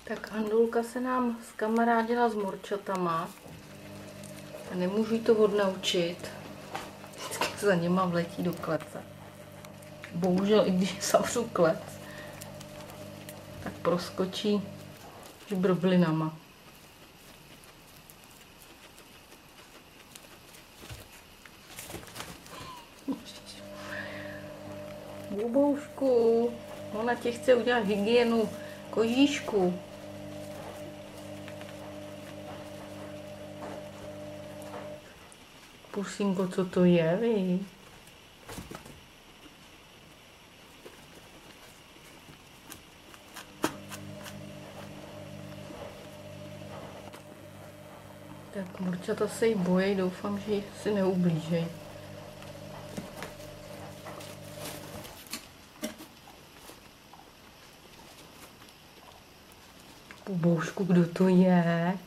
Tak Andulka se nám zkamarádila s morčatama. A nemůžu jí to odnaučit. Vždycky za nima vletí do klece. Bohužel, i když zavřu klec, tak proskočí žbrblinama. Buboušku, ona ti chce udělat hygienu kožíšku. Pusinko, co to je, vy? Tak morčata se jí bojí, doufám, že si neublížej. Buboušku, kdo to je?